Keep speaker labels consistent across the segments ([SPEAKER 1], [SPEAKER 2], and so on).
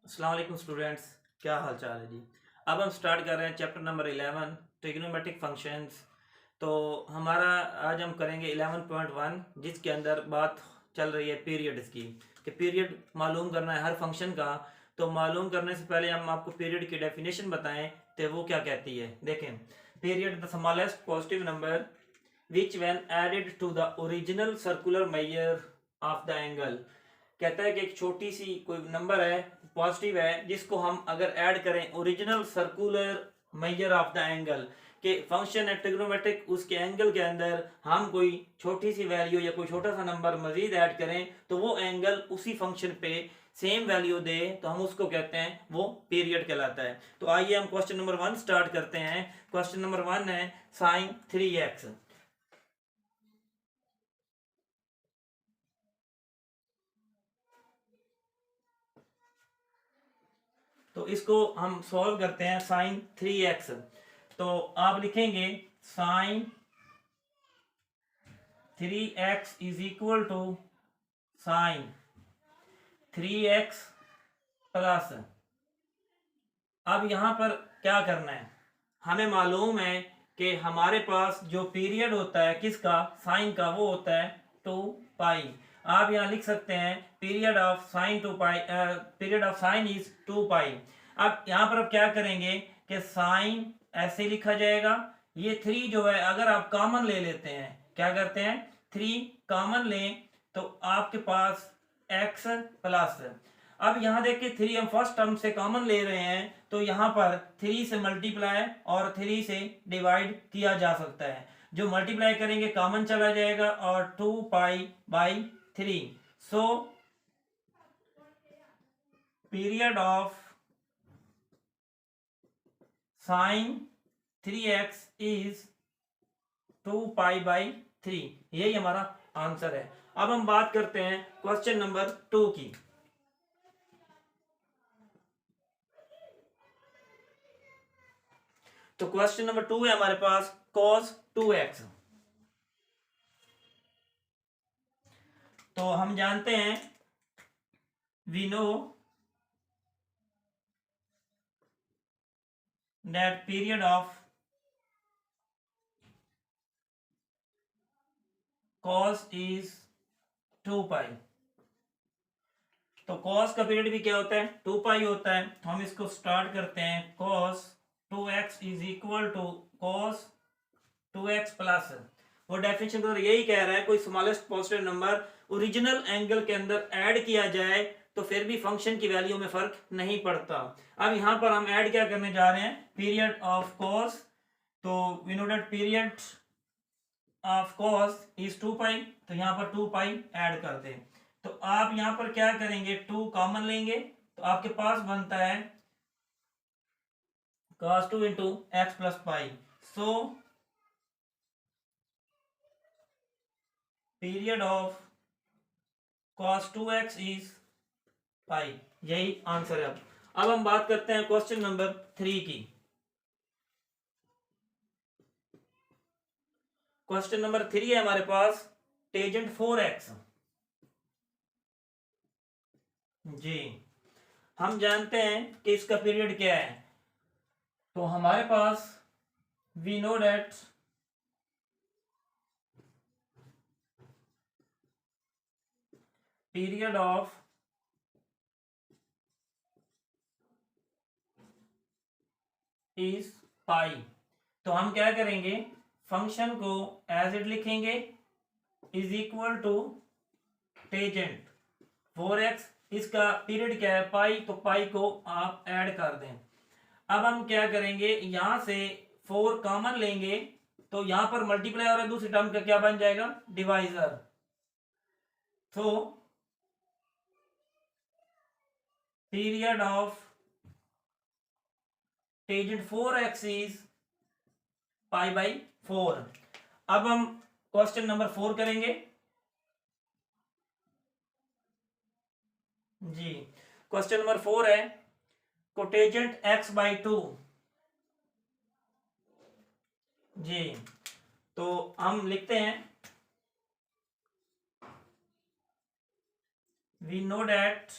[SPEAKER 1] अस्सलाम वालेकुम स्टूडेंट्स, क्या हाल चाल है जी। अब हम स्टार्ट कर रहे हैं चैप्टर नंबर 11 ट्रिग्नोमेट्रिक फंक्शंस। तो हमारा आज हम करेंगे 11.1 जिसके अंदर बात चल रही है पीरियड्स की कि पीरियड मालूम करना है हर फंक्शन का। तो मालूम करने से पहले हम आपको पीरियड की डेफिनेशन बताएं तो वो क्या कहती है। देखें, period the smallest positive number which when added to the original circular measure of the angle. कहता है कि एक छोटी सी कोई नंबर है, पॉजिटिव है, जिसको हम अगर ऐड करें original circular measure of the angle के फंक्शन है ट्रिग्नोमेट्रिक, उसके एंगल के अंदर हम कोई छोटी सी वैल्यू या कोई छोटा सा नंबर मजीद ऐड करें तो वो एंगल उसी फंक्शन पे सेम वैल्यू दे तो हम उसको कहते हैं वो पीरियड कहलाता है। तो आइए हम क्वेश्चन नंबर 1 स्टार्ट करते हैं। क्वेश्चन नंबर 1 है साइन 3x। तो इसको हम सॉल्व करते हैं। साइन 3x, तो आप लिखेंगे sine 3x is equal to sine 3x plus. अब यहां पर क्या करना है, हमें मालूम है कि हमारे पास जो पीरियड होता है किसका, साइन का, वो होता है 2 पाई। आप यहां लिख सकते हैं period of sign 2 pi, period of sine is 2 पाई। अब यहां पर आप क्या करेंगे कि साइन ऐसे लिखा जाएगा, ये 3 जो है अगर आप कॉमन ले लेते हैं, क्या करते हैं 3 कॉमन लें तो आपके पास x प्लस। अब यहाँ देखिए 3 हम फर्स्ट टर्म से कॉमन ले रहे हैं तो यहाँ पर 3 से मल्टीप्लाई और 3 से डिवाइड किया जा सकता है। जो मल्टीप्लाई करेंगे कॉमन चला जाएगा और 2 पाई/3। So period of sine 3x is 2 पाई/3। यही हमारा आंसर है। अब हम बात करते हैं क्वेश्चन नंबर 2 की। तो क्वेश्चन नंबर 2 है हमारे पास cos 2x। तो हम जानते हैं, we know that period of cos is 2 pi. तो cos का पीरियड भी क्या होता है, 2 पाई होता है। तो हम इसको स्टार्ट करते हैं, cos 2x is equal to cos 2x plus. वो डेफिनेशन तो यही कह रहा है कोई smallest positive number original angle के अंदर ऐड किया जाए तो फिर भी फंक्शन की वैल्यू में फर्क नहीं पड़ता। अब यहां पर हम ऐड क्या करने जा रहे हैं, पीरियड ऑफ cos। तो we know that period of cos is 2 pi, तो यहां पर 2 पाई ऐड कर दें। तो आप यहां पर क्या करेंगे, 2 कॉमन लेंगे तो आपके पास बनता है cos 2 into x plus pi. So period of cos 2x is pi. यही आंसर है। अब हम बात करते हैं क्वेश्चन नंबर 3 की। क्वेश्चन नंबर 3 है हमारे पास टेजेंट 4x। जी, हम जानते हैं कि इसका पीरियड क्या है। तो हमारे पास we know that period of is pi. तो हम क्या करेंगे, फंक्शन को एज इट लिखेंगे, is equal to tangent 4x। इसका पीरियड क्या है, पाई, तो पाई को आप ऐड कर दें। अब हम क्या करेंगे, यहां से 4 कॉमन लेंगे तो यहां पर मल्टीप्लाई और दूसरी टर्म का क्या बन जाएगा, डिवाइजर। तो period of tangent 4x is पाई/4। अब हम क्वेश्चन नंबर 4 करेंगे। जी, क्वेश्चन नंबर 4 है कोटेजेंट x/2। जी, तो हम लिखते हैं, we know that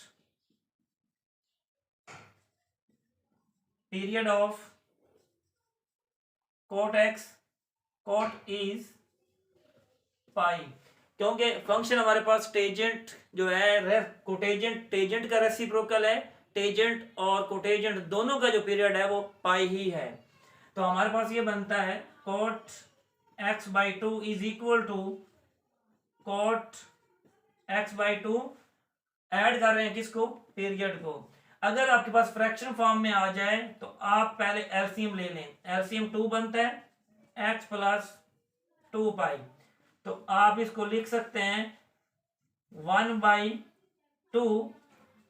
[SPEAKER 1] period of cot x cot is pi, क्योंकि फंक्शन हमारे पास टेजेंट जो है कोटेजेंट टेजेंट का रेसिप्रोकल है, टेजेंट और कोटेजेंट दोनों का जो पीरियड है वो पाई ही है। तो हमारे पास ये बनता है cot x by two is equal to cot x by two, add कर रहे हैं किसको, पीरियड को। अगर आपके पास फ्रैक्शन फॉर्म में आ जाए तो आप पहले एलसीएम ले लें, एलसीएम 2 बनता है x प्लस 2 पाई, तो आप इसको लिख सकते हैं 1 बाई 2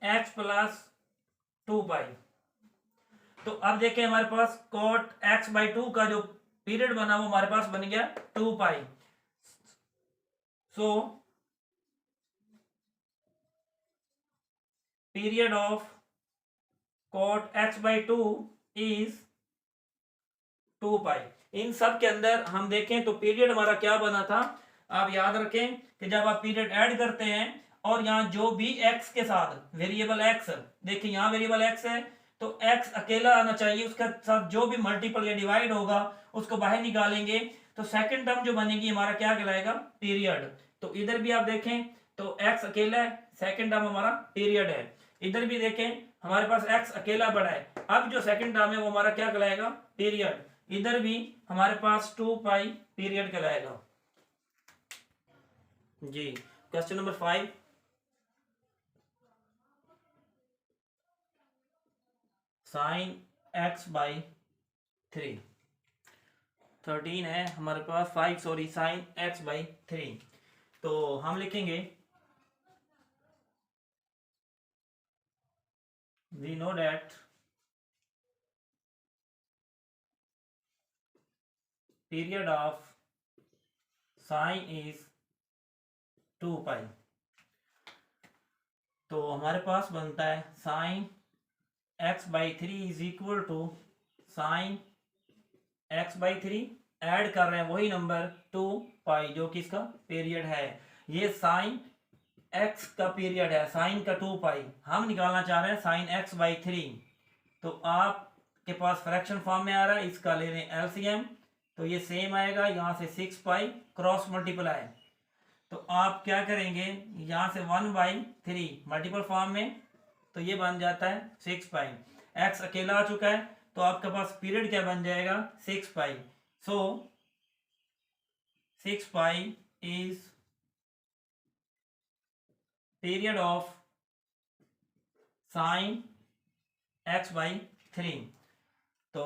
[SPEAKER 1] x प्लस 2 पाई। तो अब देखें हमारे पास cot x बाई 2 का जो पीरियड बना वो हमारे पास बन गया 2 pi. So period of cot x by 2 is 2 pi. इन सब के अंदर हम देखें तो पीरियड हमारा क्या बना था, आप याद रखें कि जब आप पीरियड ऐड करते हैं और यहाँ जो भी x के साथ वेरिएबल x, देखिए यहाँ वेरिएबल x है तो x अकेला आना चाहिए, उसके साथ जो भी मल्टीपल या डिवाइड होगा उसको बाहर निकालेंगे, तो सेकंड टर्म जो बनेगी हमारा क्या कहलाएगा, पीरियड। तो इधर भी आप देखें तो x अकेला है, सेकंड टर्म हमारा पीरियड है। इधर भी देखें हमारे पास x अकेला बड़ा है, अब जो सेकंड टर्म है वो हमारा क्या कहलाएगा, पीरियड। इधर भी हमारे पास 2 पाई पीरियड कहलाएगा जी। Question number 5, sine x by 3, 13 है हमारे पास, 5 सॉरी साइन x बाई 3। तो हम लिखेंगे we know that period of sine is 2 pi. तो हमारे पास बनता है sine x by 3 is equal to sine x by 3, add कर रहे हैं वही नंबर 2 पाई जो कि इसका पीरियड है। ये साइन x का पीरियड है, साइन का 2 पाई, हम निकालना चाह रहे हैं साइन x बाई 3। तो आपके पास फ्रैक्शन फॉर्म में आ रहा है, इसका ले लें एलसीएम, तो ये सेम आएगा, यहाँ से 6 पाई क्रॉस मल्टीप्लाई, तो आप क्या करेंगे यहाँ से 1 बाई 3 मल्टीपल फॉर्म में, तो ये बन जाता है 6 पाई। x अकेला आ चुका है तो आपके पास पीरियड क्या बन जाएगा, 6 पाई। सो 6 pi is period of sign x by 3। तो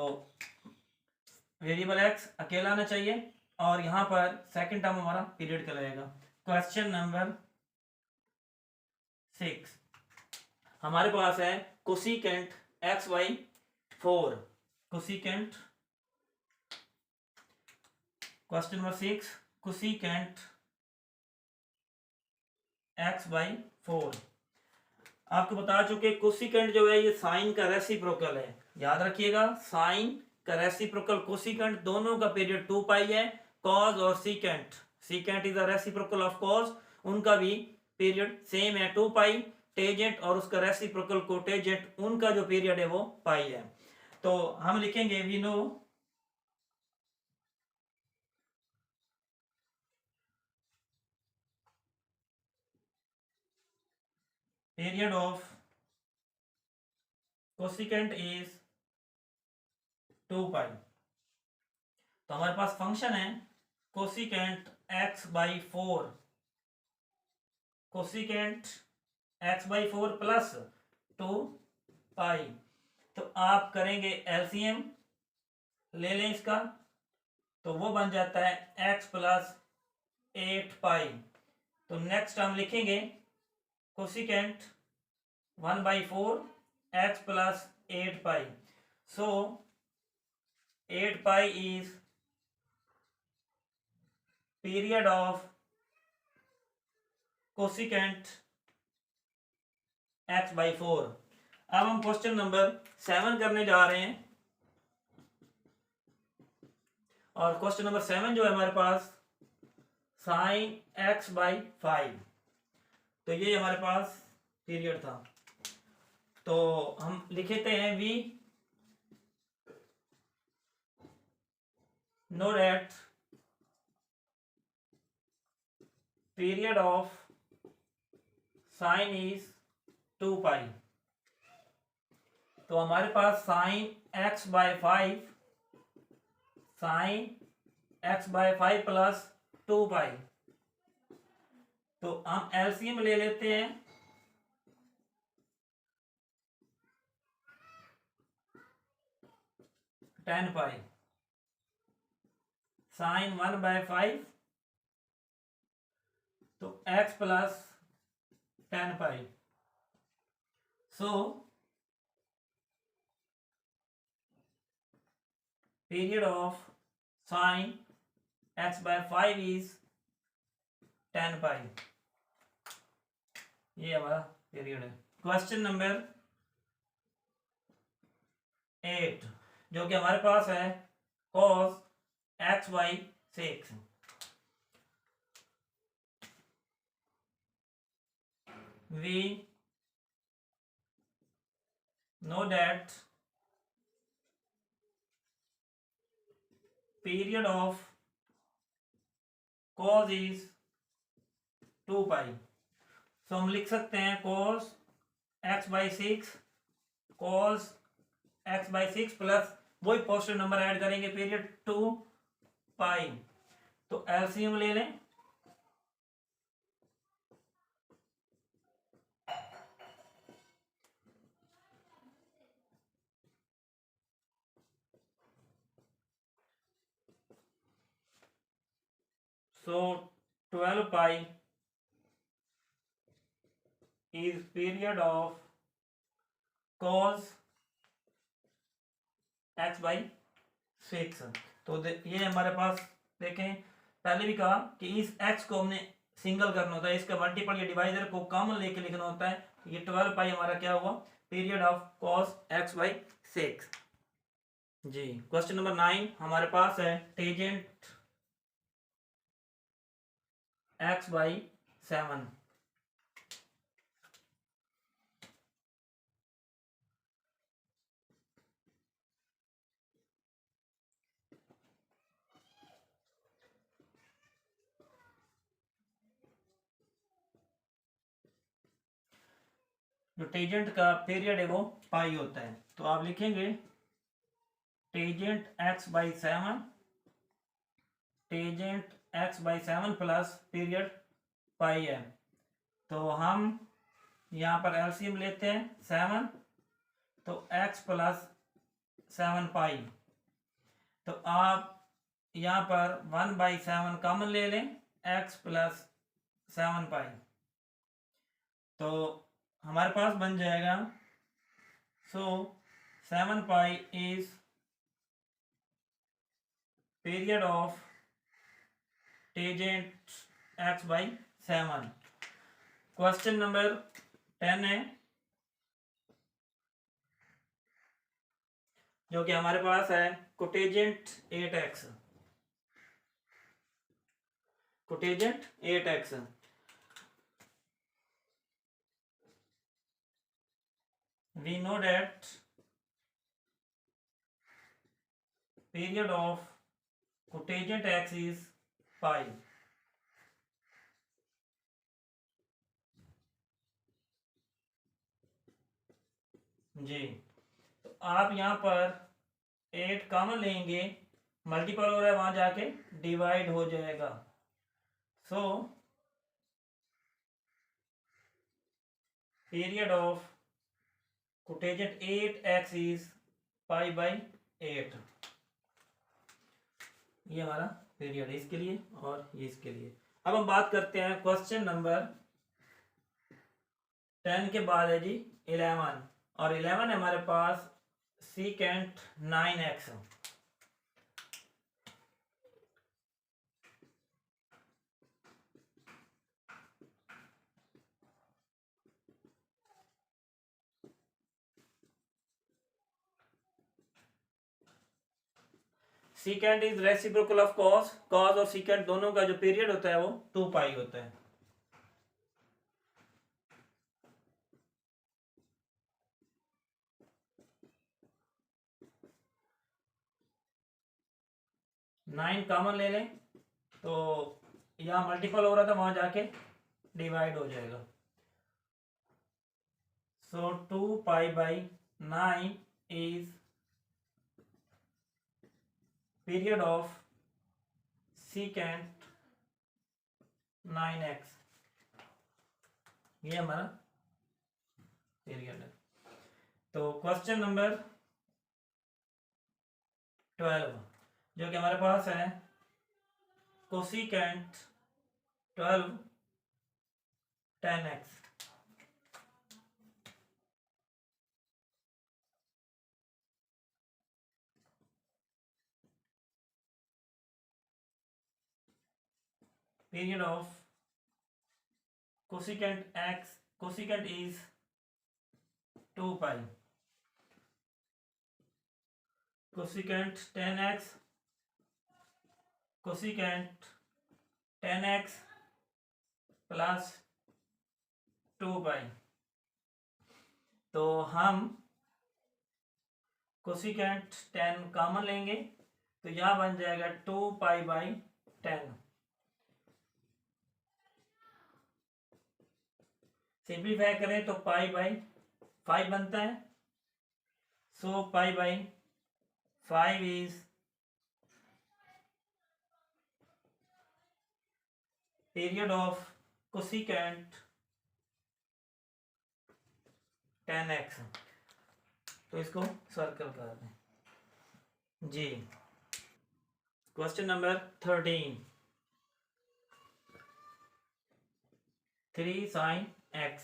[SPEAKER 1] वेरिएबल x अकेला आना चाहिए और यहाँ पर सेकंड टर्म हमारा पीरियड कहलाएगा। क्वेश्चन नंबर 6, हमारे पास है cosecant x by 4, cosecant, question number 6 cosecant x by 4। आपको बता चुके कोसिकेंट जो है ये साइन का रेसिप्रोकल है, याद रखिएगा साइन का रेसिप्रोकल कोसिकेंट, दोनों का पीरियड 2 पाई है। कॉज और secant, secant is the reciprocal of cause, उनका भी पीरियड सेम है 2 पाई। टेजेंट और उसका रेसिप्रोकल कोटेजेंट, उनका जो पीरियड है वो पाई है। तो हम लिखेंगे we know period of cosecant is 2 pi. तो हमारे पास फंक्शन है cosecant x by 4, cosecant x by 4 plus 2 pi. तो आप करेंगे एलसीएम ले लें इसका, तो वो बन जाता है x प्लस 8 पाई। तो नेक्स्ट हम लिखेंगे cosecant 1 by 4 x plus 8 pi. So 8 pi is period of cosecant x by 4। अब हम क्वेश्चन नंबर 7 करने जा रहे हैं, और क्वेश्चन नंबर 7 जो है हमारे पास साइन x बाई 5। तो ये हमारे पास पीरियड था, तो हम लिखते हैं we know that period of sine is 2 pi. तो हमारे पास sine x by 5 plus 2 pi. तो हम एलसीएम ले लेते हैं। टेन पाई साइन 1/5, तो x plus 10 pi. So period of sign x/5 is 10 पाई। ये हमारा पीरियड है। क्वेश्चन नंबर 8 जो कि हमारे पास है cos x/6। we know that period of cos is 2 pi. तो हम लिख सकते हैं cos x/6 cos x/6 plus वही पॉजिटिव नंबर ऐड करेंगे पीरियड 2 पाई। तो एलसीएम ले लें। So 12 pi is period of cos x/6। तो ये हमारे पास देखें, पहले भी कहा कि इस x को हमने सिंगल करना होता है, इसका मल्टीपल या डिवाइजर को कॉमन लेके लिखना होता है। ये 12 पाई हमारा क्या हुआ, पीरियड ऑफ cos x/6। जी क्वेश्चन नंबर 9 हमारे पास है टेजेंट x/7। जो टेजेंट का पीरियड है वो पाई होता है। तो आप लिखेंगे tangent x/7 tangent x/7 plus period pi है। तो हम यहाँ पर एलसीएम लेते हैं 7, तो x प्लस 7 पाई। तो आप यहाँ पर 1/7 कॉमन ले लें, x प्लस 7 पाई। तो हमारे पास बन जाएगा, सो 7 pi is period of tangent x/7। Question number 10 है जो कि हमारे पास है कोटेजेंट 8x। कोटेजेंट 8x we know that period of cotangent x is pi। जी तो आप यहाँ पर 8 कॉमन लेंगे, मल्टीपल हो रहा है वहां जाके डिवाइड हो जाएगा। So period of cotangent 8x is pi/8। ये हमारा पीरियड है इसके लिए और ये इसके लिए। अब हम बात करते हैं क्वेश्चन नंबर 10 के बाद है जी 11, और 11 है हमारे पास secant 9x। Secant is reciprocal of cos. Cos और सीकेंट दोनों का जो पीरियड होता है वो 2 पाई होता है। 9 कॉमन ले लें तो यहाँ मल्टीपल हो रहा था, वहां जाके डिवाइड हो जाएगा। So 2π/9 is period of secant 9x, ये हमारा पीरियड है। तो क्वेश्चन नंबर 12 जो कि हमारे पास है, cosecant 12 10x। period of cosecant x, cosecant is 2π, cosecant 10x, cosecant 10x plus 2π। तो हम कोसिकेंट 10 कॉमन लेंगे तो यहां बन जाएगा 2π/10। सिंप्लीफाई करें तो π/5 बनता है। So π/5 is period of cosecant 10x। तो इसको सर्कल कर दें जी। Question number 13, 3 sin x।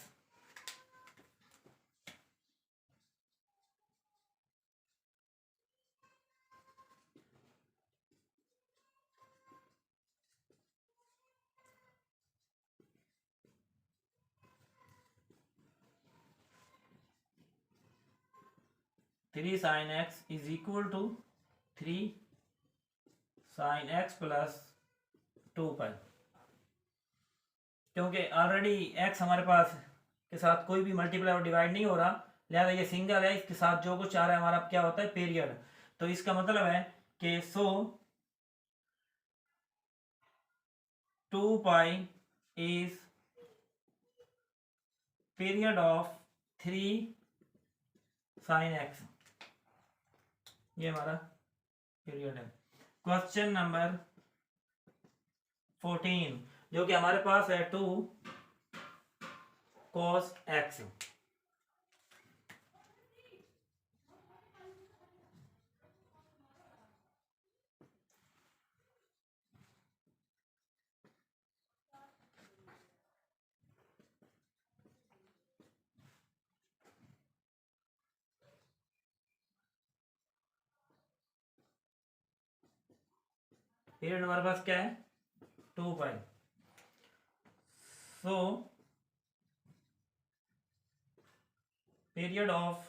[SPEAKER 1] Three sine x is equal to 3 sin x plus 2π। क्योंकि ऑलरेडी x हमारे पास के साथ कोई भी मल्टीप्लाई और डिवाइड नहीं हो रहा, लिहाजा ये सिंगल है, इसके साथ जो कुछ आ रहा है हमारा क्या होता है, पीरियड। तो इसका मतलब है कि 2π is period of 3 sin x, ये हमारा पीरियड है। क्वेश्चन नंबर 14 जो कि हमारे पास है 2 cos x। पीरियड हमारे पास क्या है, 2π। So period of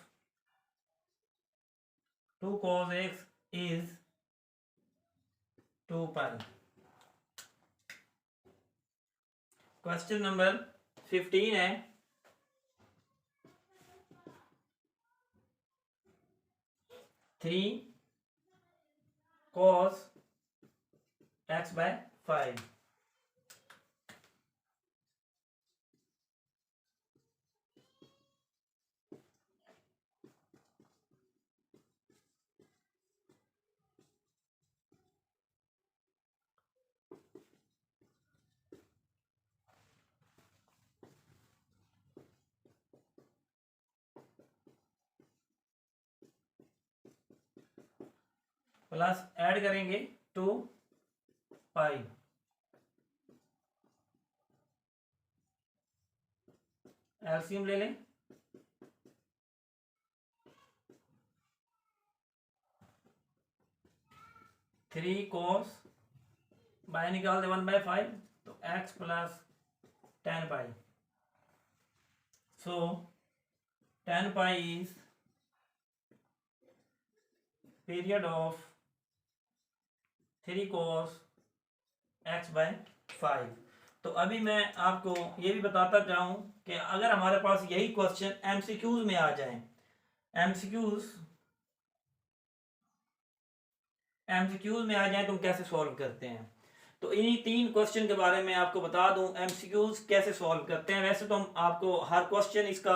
[SPEAKER 1] 2 cos x is 2π। Question number 15 है, 3 cos x/5। प्लस ऐड करेंगे 2π, एलसीएम ले लें। 3 cos बाय निकाल दे 1/5 तो x plus 10π। So 10π is period of 3 cos x/5। तो अभी मैं आपको ये भी बताता चाहूँ कि अगर हमारे पास यही क्वेश्चन एमसीक्यूज में आ जाए, एमसीक्यूज में आ जाए तो हम कैसे सॉल्व करते हैं। तो इन्हीं 3 क्वेश्चन के बारे में आपको बता दूं एमसीक्यूज कैसे सॉल्व करते हैं। वैसे तो हम आपको हर क्वेश्चन इसका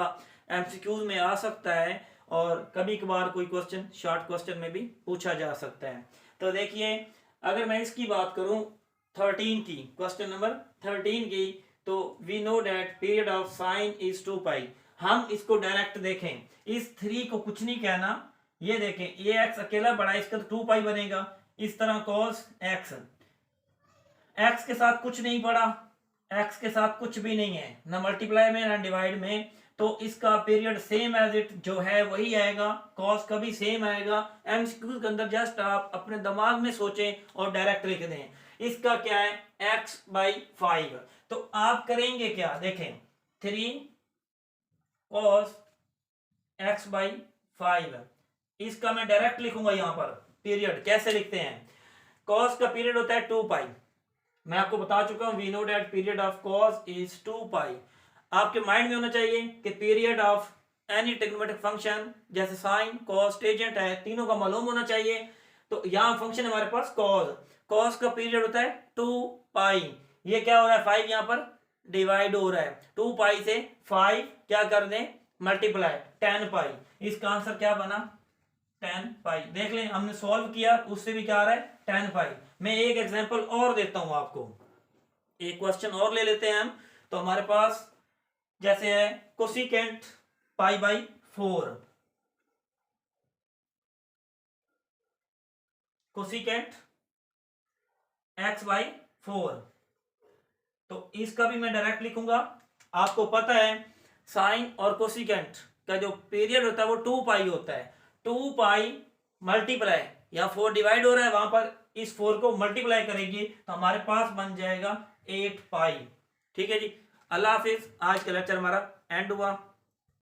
[SPEAKER 1] एमसीक्यूज में आ सकता है और कभी कभार कोई क्वेश्चन शॉर्ट क्वेश्चन में भी पूछा जा सकता है। तो देखिए अगर मैं इसकी बात करूं 13 की, क्वेश्चन नंबर 13 की, तो we know that period of sine is 2 pi. हम इसको डायरेक्ट देखें, इस 3 को कुछ नहीं कहना, ये देखें ये एक्स अकेला बड़ा है, इसका तो 2 पाई बनेगा। इस तरह कॉस एक्स, एक्स के साथ कुछ नहीं पड़ा, एक्स के साथ कुछ भी नहीं है, ना मल्टीप्लाई में ना डिवाइड में, तो इसका पीरियड सेम एज इट जो है वही आएगा, कॉस का भी सेम आएगा। एमसीक्यू के अंदर जस्ट आप अपने दिमाग में सोचें और डायरेक्ट लिख दें। इसका क्या है x/5। तो आप करेंगे क्या, देखें 3 cos x/5, इसका मैं डायरेक्ट लिखूंगा। यहां पर पीरियड कैसे लिखते हैं, cos का पीरियड होता है 2 पाई, मैं आपको बता चुका हूं we know that period of cos is 2 pi. आपके माइंड में होना चाहिए कि period of any trigonometric function जैसे साइन cos टेंजेंट है, तीनों का मालूम होना चाहिए। तो यहाँ फंक्शन हमारे पास cos का पीरियड होता है 2 पाई। ये क्या हो रहा है 5 यहाँ पर डिवाइड हो रहा है, 2 पाई से 5 क्या कर दें मल्टीप्लाई 10 पाई। इसका आंसर क्या बना 10 पाई। देख लें हमने सॉल्व किया उससे भी क्या आ रहा है 10 पाई। मैं एक एग्जांपल और देता हूं आपको, एक क्वेश्चन और ले लेते हैं हम। तो हमारे पास जैसे है कोसिकेंट π/4, कोसिकेंट x/4, तो इसका भी मैं डायरेक्ट लिखूंगा। आपको पता है साइन और कोसिकेंट का जो पीरियड होता है वो 2 पाई होता है। 2 पाई मल्टीप्लाई, या 4 डिवाइड हो रहा है वहां पर इस 4 को मल्टीप्लाई करेंगे तो हमारे पास बन जाएगा 8 पाई। ठीक है जी, अल्लाह हाफिज। आज का लेक्चर हमारा एंड हुआ।